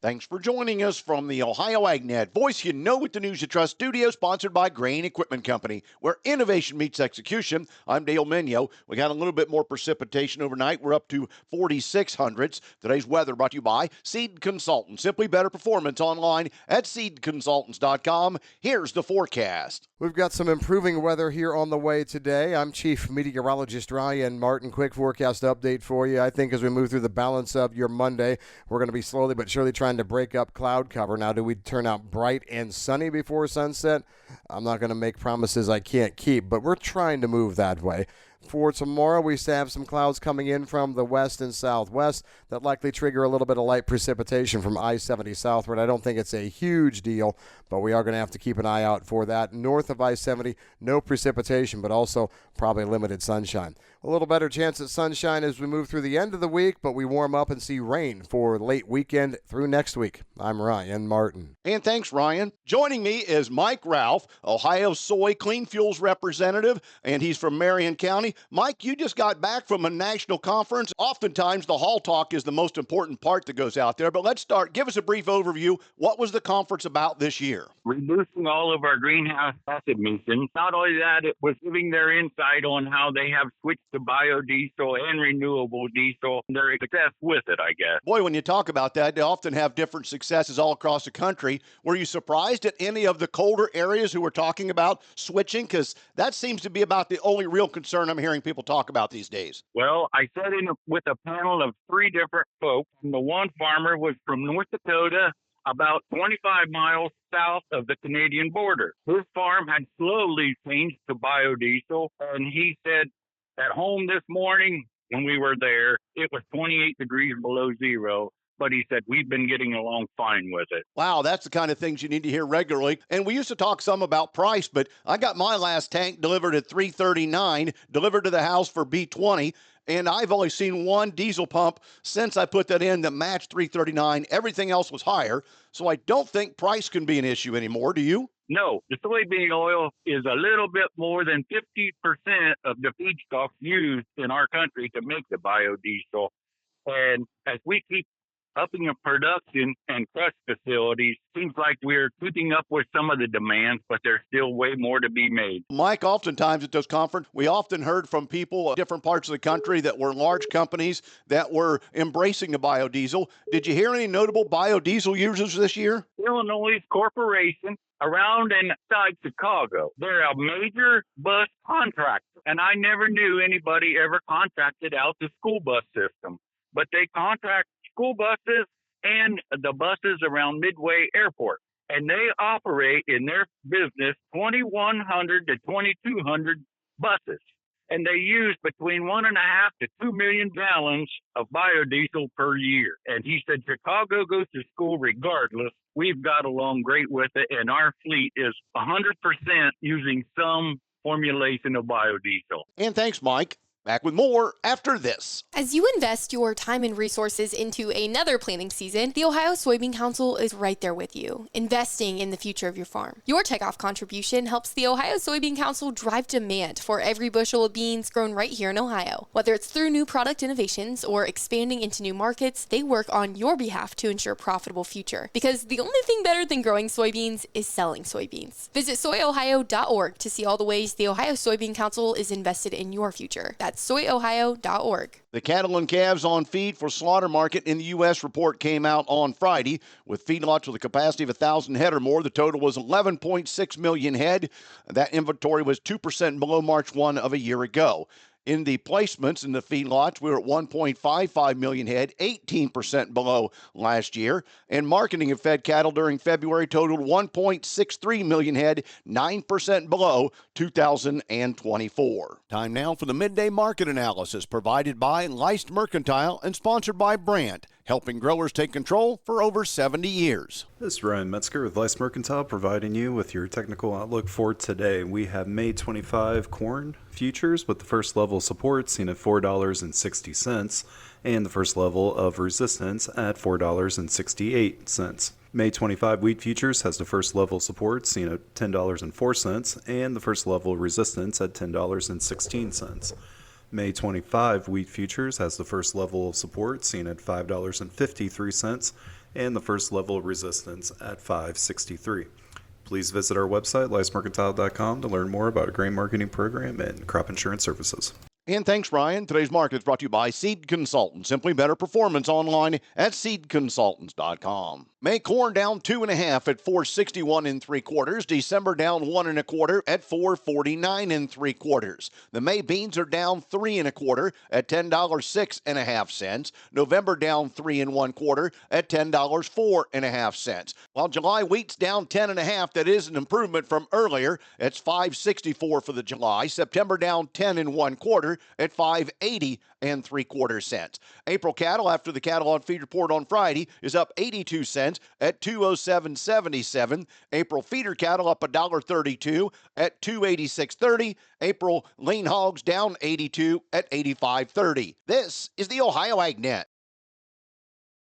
Thanks for joining us from the Ohio AgNet Voice You Know with the News You Trust studio, sponsored by Grain Equipment Company, where innovation meets execution. I'm Dale Minyo. We got a little bit more precipitation overnight. We're up to 4,600s. Today's weather brought to you by Seed Consultants. Simply better performance online at seedconsultants.com. Here's the forecast. We've got some improving weather here on the way today. I'm Chief Meteorologist Ryan Martin. Quick forecast update for you. I think as we move through the balance of your Monday, we're going to be slowly but surely trying to break up cloud cover. Now, do we turn out bright and sunny before sunset? I'm not going to make promises I can't keep, but we're trying to move that way. For tomorrow, we still have some clouds coming in from the west and southwest that likely trigger a little bit of light precipitation from I-70 southward. I don't think it's a huge deal, but we are going to have to keep an eye out for that. North of I-70, no precipitation, but also probably limited sunshine. A little better chance at sunshine as we move through the end of the week, but we warm up and see rain for late weekend through next week. I'm Ryan Martin. And thanks, Ryan. Joining me is Mike Ralph, Ohio Soy Clean Fuels representative, and he's from Marion County. Mike, you just got back from a national conference. Oftentimes, the hall talk is the most important part that goes out there, but let's start. Give us a brief overview. What was the conference about this year? Reducing all of our greenhouse gas emissions. Not only that, it was giving their insight on how they have switched to biodiesel and renewable diesel. Their success with it, I guess. Boy, when you talk about that, they often have different successes all across the country. Were you surprised at any of the colder areas who were talking about switching? Because that seems to be about the only real concern I'm hearing people talk about these days. Well, I sat in with a panel of three different folks. And the one farmer was from North Dakota, about 25 miles south of the Canadian border. His farm had slowly changed to biodiesel, and he said at home this morning when we were there, it was 28 degrees below zero. But he said, we've been getting along fine with it. Wow, that's the kind of things you need to hear regularly. And we used to talk some about price, but I got my last tank delivered at $3.39, delivered to the house for B20. And I've only seen one diesel pump since I put that in that matched $3.39. Everything else was higher. So I don't think price can be an issue anymore. Do you? No, the soybean oil is a little bit more than 50% of the feedstocks used in our country to make the biodiesel. And as we keep upping of production and crush facilities, seems like we're keeping up with some of the demands, but there's still way more to be made. Mike, oftentimes at those conferences, we often heard from people in different parts of the country that were large companies that were embracing the biodiesel. Did you hear any notable biodiesel users this year? Illinois Corporation around and outside Chicago. They're a major bus contractor, and I never knew anybody ever contracted out the school bus system, but they contract school buses and the buses around Midday Airport. And they operate in their business 2,100 to 2,200 buses. And they use between 1.5 to 2 million gallons of biodiesel per year. And he said, Chicago goes to school regardless. We've got along great with it. And our fleet is 100% using some formulation of biodiesel. And thanks, Mike. Back with more after this. As you invest your time and resources into another planting season, the Ohio Soybean Council is right there with you, investing in the future of your farm. Your takeoff contribution helps the Ohio Soybean Council drive demand for every bushel of beans grown right here in Ohio. Whether it's through new product innovations or expanding into new markets, they work on your behalf to ensure a profitable future. Because the only thing better than growing soybeans is selling soybeans. Visit soyohio.org to see all the ways the Ohio Soybean Council is invested in your future. That's soyohio.org. The cattle and calves on feed for slaughter market in the U.S. report came out on Friday. With feedlots with a capacity of 1,000 head or more, the total was 11.6 million head. That inventory was 2% below March 1 of a year ago. In the placements in the feedlots, we were at 1.55 million head, 18% below last year. And marketing of fed cattle during February totaled 1.63 million head, 9% below 2024. Time now for the midday market analysis provided by Leist Mercantile and sponsored by Brandt, helping growers take control for over 70 years. This is Ryan Metzger with Leist Mercantile providing you with your technical outlook for today. We have May 25 corn futures with the first level support seen at $4.60 and the first level of resistance at $4.68. May 25 wheat futures has the first level support seen at $10.04 and the first level of resistance at $10.16. May 25 wheat futures has the first level of support seen at $5.53 and the first level of resistance at 563. Please visit our website, licemercantile.com, to learn more about our grain marketing program and crop insurance services. And thanks, Ryan. Today's market is brought to you by Seed Consultants. Simply better performance online at seedconsultants.com. May corn down 2.5 at 461 3/4. December down 1 1/4 at 449 3/4. The May beans are down 3 1/4 at $10.06 1/2. November down 3 1/4 at $10.04 1/2. While July wheat's down 10 1/2, that is an improvement from earlier. It's 564 for the July. September down 10 1/4 at 580 3/4. April cattle, after the cattle on feed report on Friday, is up 82 cents at 207.77. April feeder cattle up $1.32 at 286.30. April lean hogs down 82 at 85.30. This is the Ohio AgNet.